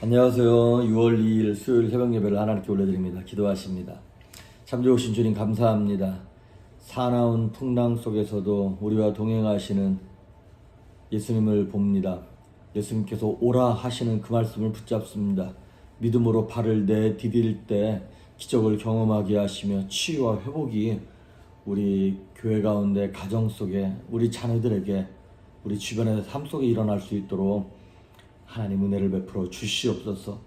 안녕하세요. 6월 2일 수요일 새벽 예배를 하나님께 올려드립니다. 기도하십니다. 참 좋으신 주님 감사합니다. 사나운 풍랑 속에서도 우리와 동행하시는 예수님을 봅니다. 예수님께서 오라 하시는 그 말씀을 붙잡습니다. 믿음으로 발을 내디딜 때 기적을 경험하게 하시며 치유와 회복이 우리 교회 가운데 가정 속에 우리 자녀들에게 우리 주변의 삶 속에 일어날 수 있도록 하나님 은혜를 베풀어 주시옵소서.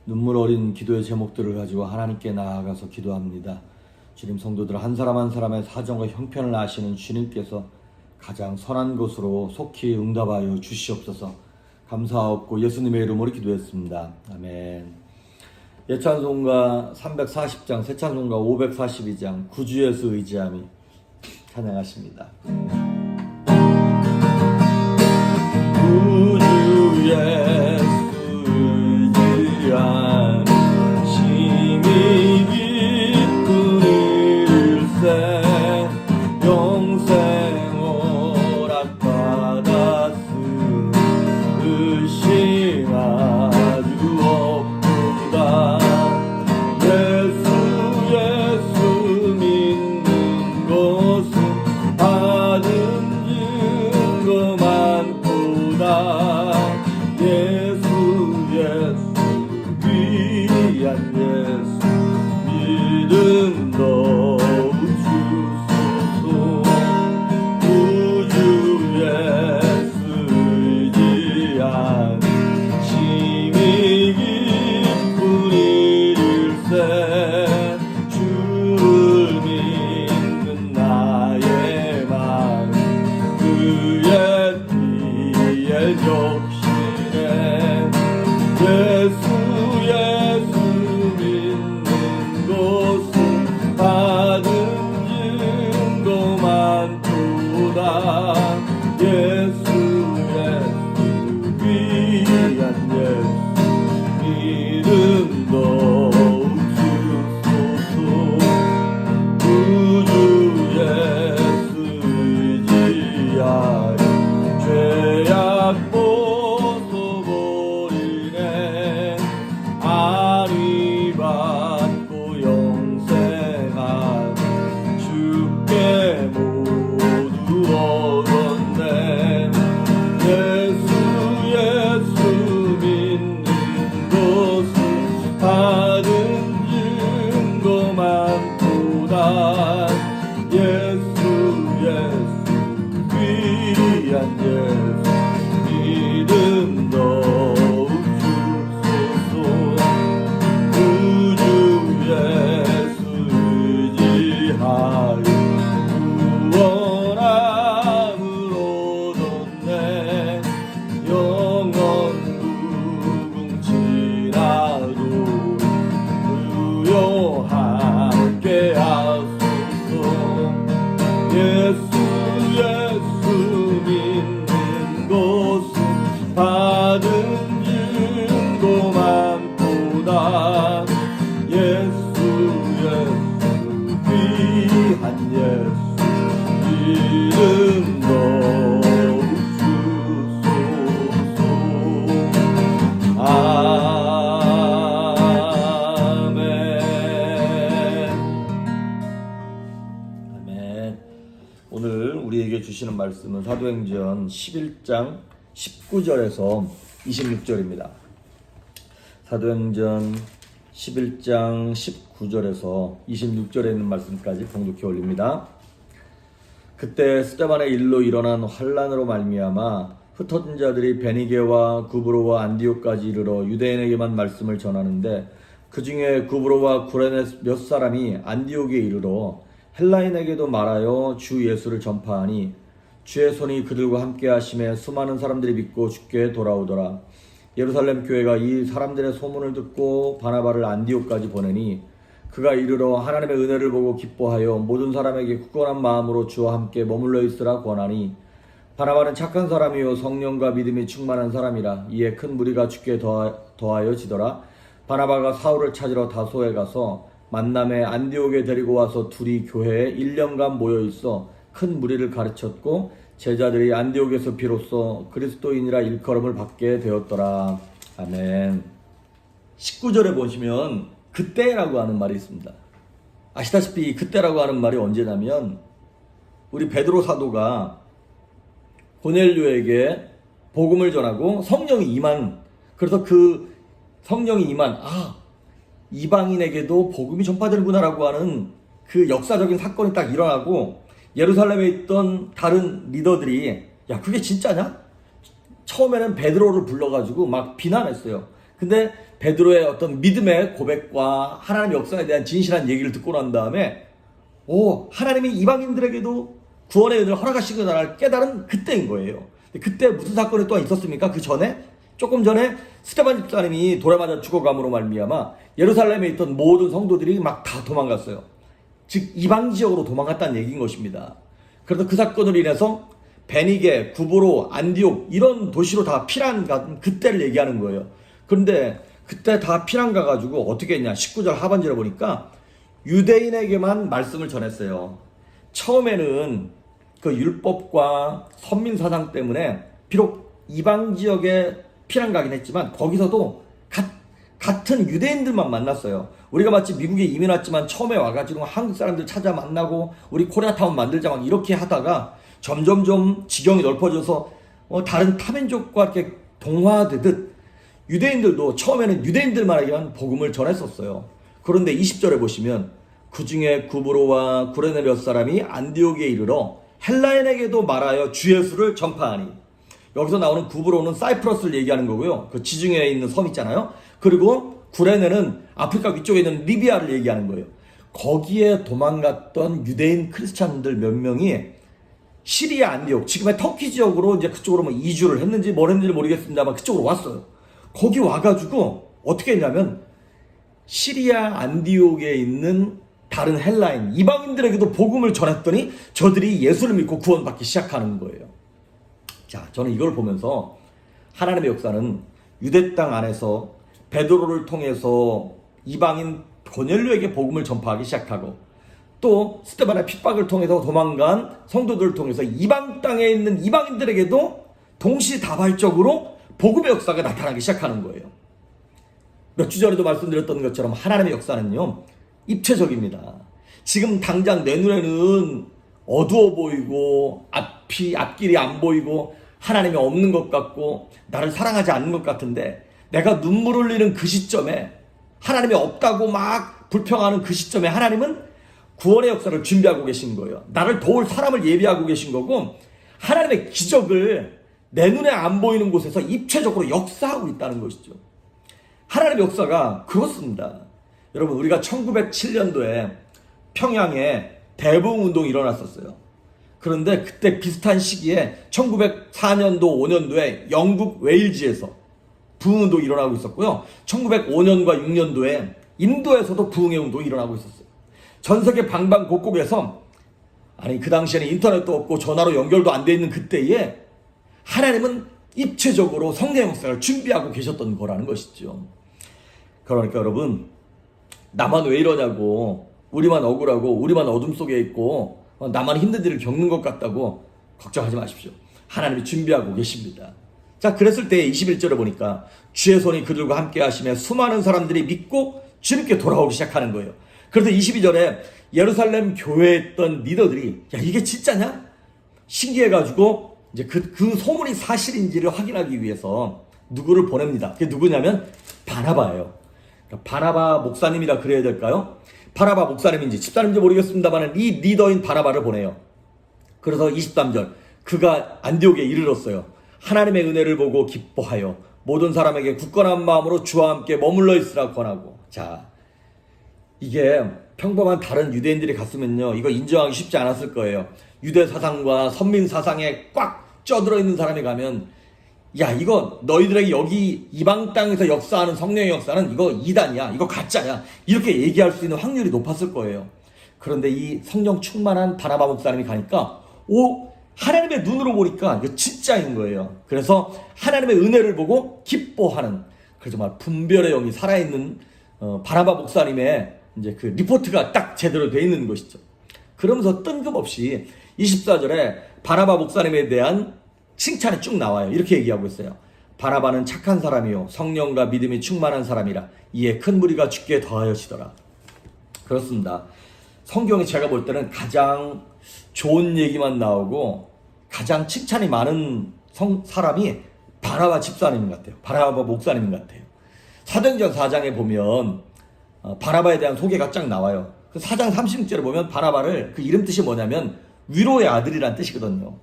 눈물 어린 기도의 제목들을 가지고 하나님께 나아가서 기도합니다. 주님, 성도들 한 사람 한 사람의 사정과 형편을 아시는 주님께서 가장 선한 것으로 속히 응답하여 주시옵소서. 감사하옵고 예수님의 이름으로 기도했습니다. 아멘. 예찬송가 340장, 새찬송가 542장, 구주에서 의지함이 찬양하십니다. 구주의 의지한 심히 깊은 일세 영생 허락받았음 의심 아주 없도다. 예수 믿는 것은 받은 증거 많도다. 예수 귀한 예수 믿음 더욱 주소서. 구주 예수 의지한 심히 깊은 일세 주를 믿는 나의 마음 그의 피에 적시네. 예수 믿는 것은 받은 증거 많도다. 예수 귀한 예수 믿음 더욱 주소서. 구주 예수 의지하여 죄악 벗어버리네. 아리 받고 영생한 주께 모두 얻었네. 예수 믿는 것은 받은 증거 많도다. 예수 귀한 예수 믿음 더욱 주소서. 구주 예수 의지하여 구원함을 얻었네. 영원 무궁지라도 주여 함께 하소서. 예수 믿는 것은 받은 증거 많도다. 예수 귀한 예수 믿음 더욱 주소서. 아멘. 아멘. 오늘 우리에게 주시는 말씀은 사도행전 11장 19절에서 26절입니다. 사도행전 11장 19절에서 26절에 있는 말씀까지 봉독해 올립니다. 그때 스데반의 일로 일어난 환란으로 말미암아 흩어진 자들이 베니게와 구브로와 안디옥까지 이르러 유대인에게만 말씀을 전하는데, 그 중에 구브로와 구레네 몇 사람이 안디옥에 이르러 헬라인에게도 말하여 주 예수를 전파하니 주의 손이 그들과 함께 하심에 수많은 사람들이 믿고 주께 돌아오더라. 예루살렘 교회가 이 사람들의 소문을 듣고 바나바를 안디옥까지 보내니 그가 이르러 하나님의 은혜를 보고 기뻐하여 모든 사람에게 굳건한 마음으로 주와 함께 머물러 있으라 권하니, 바나바는 착한 사람이요 성령과 믿음이 충만한 사람이라. 이에 큰 무리가 주께 더하여 지더라. 바나바가 사울을 찾으러 다소에 가서 만남에 안디옥에 데리고 와서 둘이 교회에 1년간 모여 있어 큰 무리를 가르쳤고, 제자들이 안디옥에서 비로소 그리스도인이라 일컬음을 받게 되었더라. 아멘. 19절에 보시면 그때라고 하는 말이 있습니다. 아시다시피 그때라고 하는 말이 언제냐면 우리 베드로 사도가 고넬료에게 복음을 전하고 성령이 임한, 그래서 그 성령이 임한 이방인에게도 복음이 전파되는구나라고 하는 그 역사적인 사건이 딱 일어나고 예루살렘에 있던 다른 리더들이 야 그게 진짜냐? 처음에는 베드로를 불러가지고 막 비난했어요. 근데 베드로의 어떤 믿음의 고백과 하나님의 역사에 대한 진실한 얘기를 듣고 난 다음에 하나님이 이방인들에게도 구원의 은혜를 허락하시구나를 깨달은 그때인 거예요. 그때 무슨 사건이 또한 있었습니까? 그 전에 조금 전에 스데반 집사님이 돌에 맞아 죽어감으로 말미암아 예루살렘에 있던 모든 성도들이 막 다 도망갔어요. 즉 이방 지역으로 도망갔다는 얘기인 것입니다. 그래서 그 사건으로 인해서 베니게, 구브로, 안디옥 이런 도시로 다 피난 간 그때를 얘기하는 거예요. 그런데 그때 다 피난 가가지고 어떻게 했냐? 19절 하반절에 보니까 유대인에게만 말씀을 전했어요. 처음에는 그 율법과 선민사상 때문에 비록 이방 지역에 피난 가긴 했지만 거기서도 같은 유대인들만 만났어요. 우리가 마치 미국에 이민 왔지만 처음에 와가지고 한국 사람들 찾아 만나고 우리 코리아타운 만들자 막 이렇게 하다가 점점점 지경이 넓어져서 다른 타민족과 이렇게 동화되듯 유대인들도 처음에는 유대인들만에게만 복음을 전했었어요. 그런데 20절에 보시면 그 중에 구브로와 구레네 몇 사람이 안디옥에 이르러 헬라인에게도 말하여 주 예수를 전파하니, 여기서 나오는 구브로는 사이프러스를 얘기하는 거고요. 그 지중해에 있는 섬 있잖아요. 그리고 구레네는 아프리카 위쪽에 있는 리비아를 얘기하는 거예요. 거기에 도망갔던 유대인 크리스찬들 몇 명이 시리아 안디옥, 지금의 터키 지역으로 이제 그쪽으로 뭐 이주를 했는지 뭘 했는지 모르겠습니다만 그쪽으로 왔어요. 거기 와가지고 어떻게 했냐면 시리아 안디옥에 있는 다른 헬라인 이방인들에게도 복음을 전했더니 저들이 예수를 믿고 구원받기 시작하는 거예요. 자, 저는 이걸 보면서 하나님의 역사는 유대 땅 안에서 베드로를 통해서 이방인 고넬료에게 복음을 전파하기 시작하고 또 스데반의 핍박을 통해서 도망간 성도들을 통해서 이방 땅에 있는 이방인들에게도 동시다발적으로 복음의 역사가 나타나기 시작하는 거예요. 몇 주 전에도 말씀드렸던 것처럼 하나님의 역사는요 입체적입니다. 지금 당장 내 눈에는 어두워 보이고 앞길이 안 보이고 하나님이 없는 것 같고 나를 사랑하지 않는 것 같은데, 내가 눈물 흘리는 그 시점에 하나님이 없다고 막 불평하는 그 시점에 하나님은 구원의 역사를 준비하고 계신 거예요. 나를 도울 사람을 예비하고 계신 거고 하나님의 기적을 내 눈에 안 보이는 곳에서 입체적으로 역사하고 있다는 것이죠. 하나님의 역사가 그렇습니다. 여러분, 우리가 1907년도에 평양에 대부흥운동이 일어났었어요. 그런데 그때 비슷한 시기에 1904년도 5년도에 영국 웨일즈에서 부흥운동이 일어나고 있었고요. 1905년과 6년도에 인도에서도 부흥의 운동이 일어나고 있었어요. 전 세계 방방곡곡에서, 그 당시에는 인터넷도 없고 전화로 연결도 안 돼 있는 그때에 하나님은 입체적으로 성령 역사를 준비하고 계셨던 거라는 것이죠. 그러니까 여러분, 나만 왜 이러냐고, 우리만 억울하고 우리만 어둠 속에 있고 나만 힘든 일을 겪는 것 같다고 걱정하지 마십시오. 하나님이 준비하고 계십니다. 자, 그랬을 때 21절에 보니까 주의 손이 그들과 함께 하시며 수많은 사람들이 믿고 주님께 돌아오기 시작하는 거예요. 그래서 22절에 예루살렘 교회에 있던 리더들이 야 이게 진짜냐? 신기해가지고 이제 그 소문이 사실인지를 확인하기 위해서 누구를 보냅니다. 그게 누구냐면 바나바예요. 바나바 목사님이라 그래야 될까요? 바나바 목사님인지 집사님인지 모르겠습니다만 이 리더인 바나바를 보내요. 그래서 23절, 그가 안디옥에 이르렀어요. 하나님의 은혜를 보고 기뻐하여 모든 사람에게 굳건한 마음으로 주와 함께 머물러 있으라 권하고. 자, 이게 평범한 다른 유대인들이 갔으면요 이거 인정하기 쉽지 않았을 거예요. 유대 사상과 선민 사상에 꽉 쪄들어 있는 사람이 가면 야 이거 너희들에게 여기 이방 땅에서 역사하는 성령의 역사는 이거 이단이야, 이거 가짜야, 이렇게 얘기할 수 있는 확률이 높았을 거예요. 그런데 이 성령 충만한 바나바 목사님이 가니까 하나님의 눈으로 보니까 이거 진짜인 거예요. 그래서 하나님의 은혜를 보고 기뻐하는, 그래서 정말 분별의 영이 살아있는 바나바 목사님의 이제 그 리포트가 딱 제대로 돼 있는 것이죠. 그러면서 뜬금없이 24절에 바나바 목사님에 대한 칭찬이 쭉 나와요. 이렇게 얘기하고 있어요. 바나바는 착한 사람이요 성령과 믿음이 충만한 사람이라 이에 큰 무리가 죽게 더하여지더라. 그렇습니다. 성경에 제가 볼 때는 가장 좋은 얘기만 나오고 가장 칭찬이 많은 사람이 바나바 집사님 같아요. 바나바 목사님 같아요. 사도행전 4장에 보면 바나바에 대한 소개가 쫙 나와요. 그 4장 36절에 보면 바나바를 그 이름 뜻이 뭐냐면 위로의 아들이란 뜻이거든요.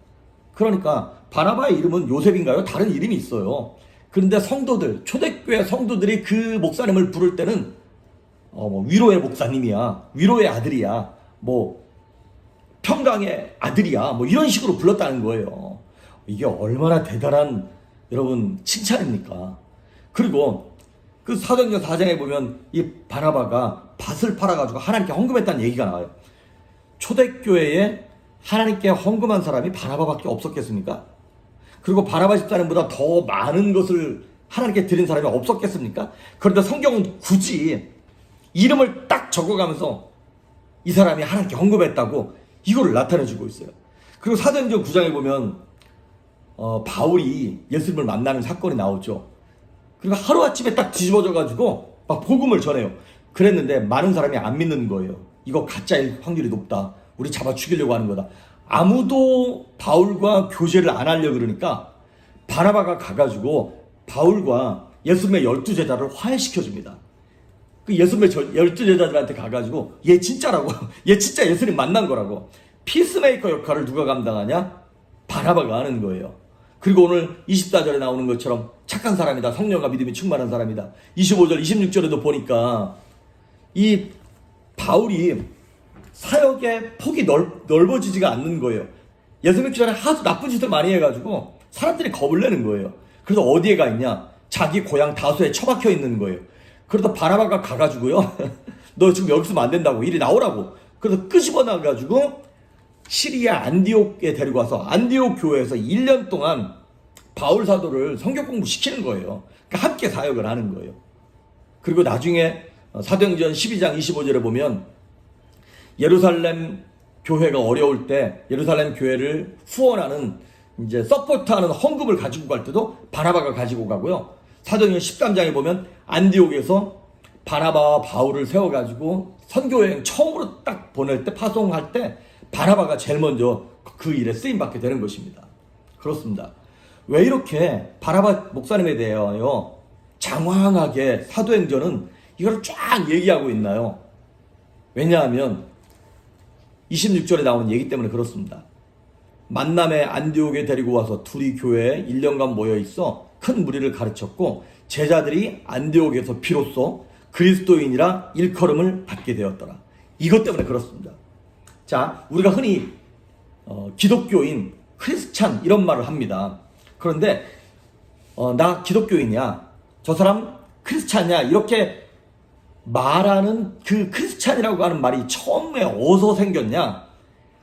그러니까 바나바의 이름은 요셉인가요? 다른 이름이 있어요. 그런데 성도들, 초대교회 성도들이 그 목사님을 부를 때는 뭐 위로의 목사님이야, 위로의 아들이야, 뭐 평강의 아들이야, 뭐 이런 식으로 불렀다는 거예요. 이게 얼마나 대단한 여러분 칭찬입니까? 그리고 그 사도행전 4장에 보면 이 바나바가 밭을 팔아가지고 하나님께 헌금했다는 얘기가 나와요. 초대교회에 하나님께 헌금한 사람이 바나바밖에 없었겠습니까? 그리고 바나바 집사님보다 더 많은 것을 하나님께 드린 사람이 없었겠습니까? 그런데 성경은 굳이 이름을 딱 적어가면서 이 사람이 하나님께 헌금했다고 이거를 나타내주고 있어요. 그리고 사도행전 9장에 보면 바울이 예수님을 만나는 사건이 나오죠. 그리고 하루아침에 딱 뒤집어져가지고 막 복음을 전해요. 그랬는데 많은 사람이 안 믿는 거예요. 이거 가짜일 확률이 높다. 우리 잡아 죽이려고 하는 거다. 아무도 바울과 교제를 안 하려고 그러니까 바나바가 가가지고 바울과 예수님의 12제자를 화해시켜줍니다. 그 예수님의 12제자들한테 가가지고 얘 진짜라고. 얘 진짜 예수님 만난 거라고. 피스메이커 역할을 누가 감당하냐? 바나바가 하는 거예요. 그리고 오늘 24절에 나오는 것처럼 착한 사람이다. 성령과 믿음이 충만한 사람이다. 25절, 26절에도 보니까 이 바울이 사역의 폭이 넓어지지가 않는 거예요. 예수님 전에 하도 나쁜 짓을 많이 해가지고 사람들이 겁을 내는 거예요. 그래서 어디에 가 있냐? 자기 고향 다소에 처박혀 있는 거예요. 그래서 바나바가 가가지고요. 너 지금 여기 있으면 안 된다고. 이리 나오라고. 그래서 끄집어 나가가지고 시리아 안디옥에 데리고 와서 안디옥 교회에서 1년 동안 바울 사도를 성경 공부 시키는 거예요. 그러니까 함께 사역을 하는 거예요. 그리고 나중에 사도행전 12장 25절에 보면 예루살렘 교회가 어려울 때 예루살렘 교회를 후원하는 이제 서포트하는 헌금을 가지고 갈 때도 바나바가 가지고 가고요. 사도행전 13장에 보면 안디옥에서 바나바와 바울을 세워가지고 선교여행 처음으로 딱 보낼 때 파송할 때 바나바가 제일 먼저 그 일에 쓰임받게 되는 것입니다. 그렇습니다. 왜 이렇게 바나바 목사님에 대하여 장황하게 사도행전은 이걸 쫙 얘기하고 있나요? 왜냐하면 26절에 나오는 얘기 때문에 그렇습니다. 만남의 안디옥에 데리고 와서 둘이 교회에 1년간 모여있어 큰 무리를 가르쳤고 제자들이 안디옥에서 비로소 그리스도인이라 일컬음을 받게 되었더라. 이것 때문에 그렇습니다. 자, 우리가 흔히 기독교인, 크리스찬 이런 말을 합니다. 그런데 나 기독교인이야, 저 사람 크리스찬이야 이렇게 말하는 그 크리스찬이라고 하는 말이 처음에 어디서 생겼냐?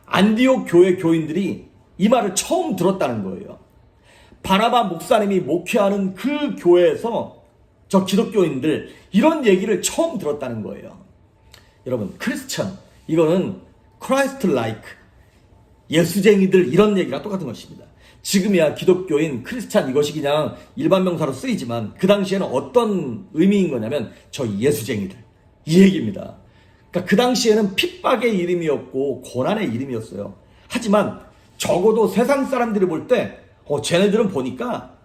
안디옥 교회 교인들이 이 말을 처음 들었다는 거예요. 바나바 목사님이 목회하는 그 교회에서 저 기독교인들 이런 얘기를 처음 들었다는 거예요. 여러분, 크리스찬 이거는 크라이스트 라이크, 예수쟁이들 이런 얘기가 똑같은 것입니다. 지금이야 기독교인, 크리스찬 이것이 그냥 일반 명사로 쓰이지만 그 당시에는 어떤 의미인 거냐면 저 예수쟁이들 이 얘기입니다. 그러니까 그 당시에는 핍박의 이름이었고 고난의 이름이었어요. 하지만 적어도 세상 사람들이 볼 때 쟤네들은 보니까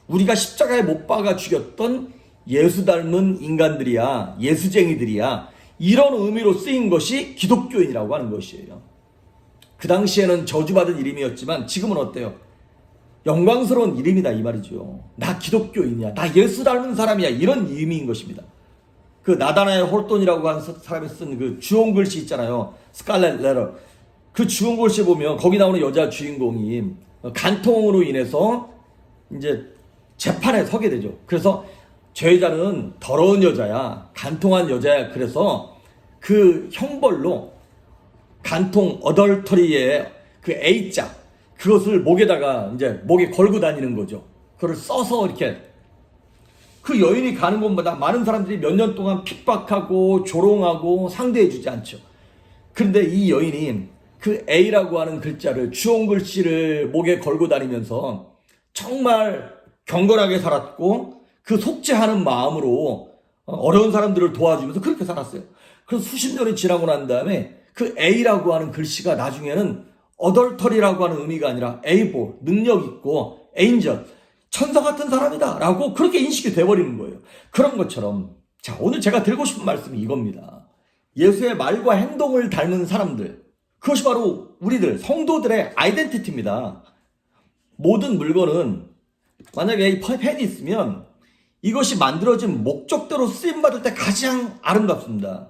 우리가 십자가에 못 박아 죽였던 예수 닮은 인간들이야, 예수쟁이들이야, 이런 의미로 쓰인 것이 기독교인이라고 하는 것이에요. 그 당시에는 저주받은 이름이었지만 지금은 어때요? 영광스러운 이름이다 이 말이죠. 나 기독교인이야, 나 예수 닮은 사람이야, 이런 의미인 것입니다. 그 나다나엘 홀돈이라고 하는 사람이 쓴 그 주홍 글씨 있잖아요. 스칼렛 레터. 그 주홍 글씨 보면 거기 나오는 여자 주인공이 간통으로 인해서 이제 재판에 서게 되죠. 그래서 저 여자는 더러운 여자야, 간통한 여자야. 그래서 그 형벌로 간통 어덜터리의 그 A자 그것을 목에다가 이제 목에 걸고 다니는 거죠. 그걸 써서 이렇게 그 여인이 가는 곳마다 많은 사람들이 몇 년 동안 핍박하고 조롱하고 상대해주지 않죠. 그런데 이 여인이 그 A라고 하는 글자를 주홍 글씨를 목에 걸고 다니면서 정말 경건하게 살았고 그 속죄하는 마음으로 어려운 사람들을 도와주면서 그렇게 살았어요. 그래서 수십 년이 지나고 난 다음에 그 A라고 하는 글씨가 나중에는 어덜터리라고 하는 의미가 아니라 에이보, 능력 있고 에인절, 천사 같은 사람이다 라고 그렇게 인식이 돼버리는 거예요. 그런 것처럼 자, 오늘 제가 드리고 싶은 말씀이 이겁니다. 예수의 말과 행동을 닮은 사람들, 그것이 바로 우리들 성도들의 아이덴티티입니다. 모든 물건은 만약에 이 펜이 있으면 이것이 만들어진 목적대로 쓰임받을 때 가장 아름답습니다.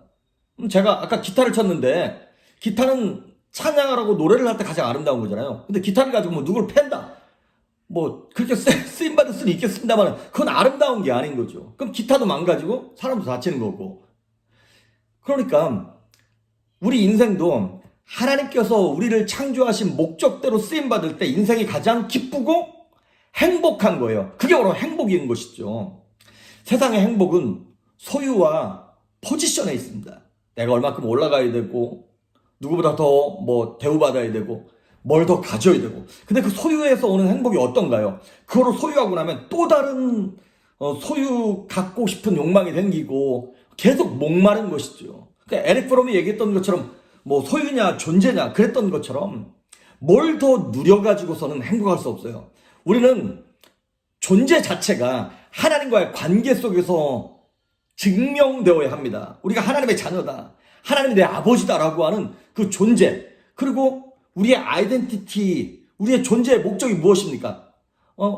제가 아까 기타를 쳤는데 기타는 찬양하라고 노래를 할 때 가장 아름다운 거잖아요. 근데 기타를 가지고 뭐 누구를 팬다, 뭐 그렇게 쓰임받을 수는 있겠습니다만 그건 아름다운 게 아닌 거죠. 그럼 기타도 망가지고 사람도 다치는 거고. 그러니까 우리 인생도 하나님께서 우리를 창조하신 목적대로 쓰임받을 때 인생이 가장 기쁘고 행복한 거예요. 그게 바로 행복인 것이죠. 세상의 행복은 소유와 포지션에 있습니다. 내가 얼마큼 올라가야 되고 누구보다 더 뭐 대우받아야 되고 뭘 더 가져야 되고. 근데 그 소유에서 오는 행복이 어떤가요? 그거를 소유하고 나면 또 다른 소유 갖고 싶은 욕망이 생기고 계속 목마른 것이죠. 그러니까 에릭 프롬이 얘기했던 것처럼 뭐 소유냐 존재냐 그랬던 것처럼 뭘 더 누려가지고서는 행복할 수 없어요. 우리는 존재 자체가 하나님과의 관계 속에서 증명되어야 합니다. 우리가 하나님의 자녀다, 하나님이 내 아버지다라고 하는 그 존재, 그리고 우리의 아이덴티티, 우리의 존재의 목적이 무엇입니까?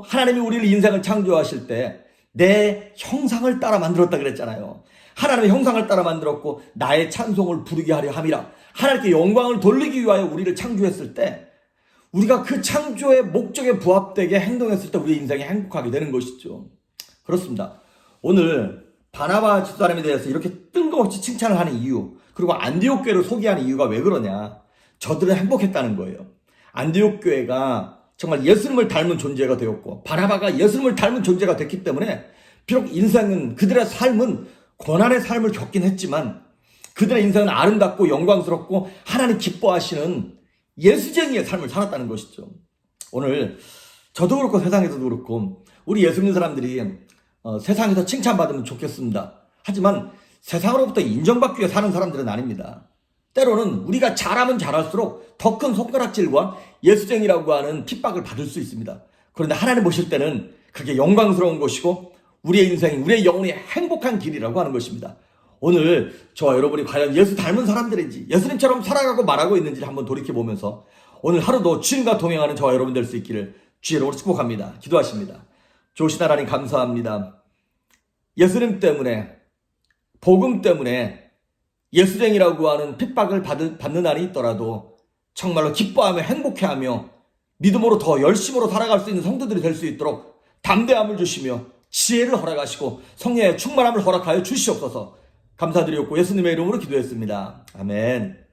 하나님이 우리를 인생을 창조하실 때 내 형상을 따라 만들었다 그랬잖아요. 하나님의 형상을 따라 만들었고 나의 찬송을 부르게 하려 함이라. 하나님께 영광을 돌리기 위하여 우리를 창조했을 때 우리가 그 창조의 목적에 부합되게 행동했을 때 우리의 인생이 행복하게 되는 것이죠. 그렇습니다. 오늘 바나바 집사람에 대해서 이렇게 뜬금없이 칭찬을 하는 이유, 그리고 안디옥 교회를 소개하는 이유가 왜 그러냐? 저들은 행복했다는 거예요. 안디옥 교회가 정말 예수님을 닮은 존재가 되었고 바나바가 예수님을 닮은 존재가 됐기 때문에 비록 인생은, 그들의 삶은 고난의 삶을 겪긴 했지만 그들의 인생은 아름답고 영광스럽고 하나님 기뻐하시는 예수쟁이의 삶을 살았다는 것이죠. 오늘 저도 그렇고 세상에서도 그렇고 우리 예수 믿는 사람들이 세상에서 칭찬받으면 좋겠습니다. 하지만 세상으로부터 인정받기 위해 사는 사람들은 아닙니다. 때로는 우리가 잘하면 잘할수록 더 큰 손가락질과 예수쟁이라고 하는 핍박을 받을 수 있습니다. 그런데 하나님 보실 때는 그게 영광스러운 것이고 우리의 인생이, 우리의 영혼이 행복한 길이라고 하는 것입니다. 오늘 저와 여러분이 과연 예수 닮은 사람들인지, 예수님처럼 살아가고 말하고 있는지 한번 돌이켜보면서 오늘 하루도 주님과 동행하는 저와 여러분 될 수 있기를 주의 이름으로 축복합니다. 기도하십니다. 좋으신 하나님 감사합니다. 예수님 때문에, 복음 때문에 예수쟁이라고 하는 핍박을 받는 날이 있더라도 정말로 기뻐하며 행복해하며 믿음으로 더 열심으로 살아갈 수 있는 성도들이 될 수 있도록 담대함을 주시며 지혜를 허락하시고 성령의 충만함을 허락하여 주시옵소서. 감사드리옵고 예수님의 이름으로 기도했습니다. 아멘.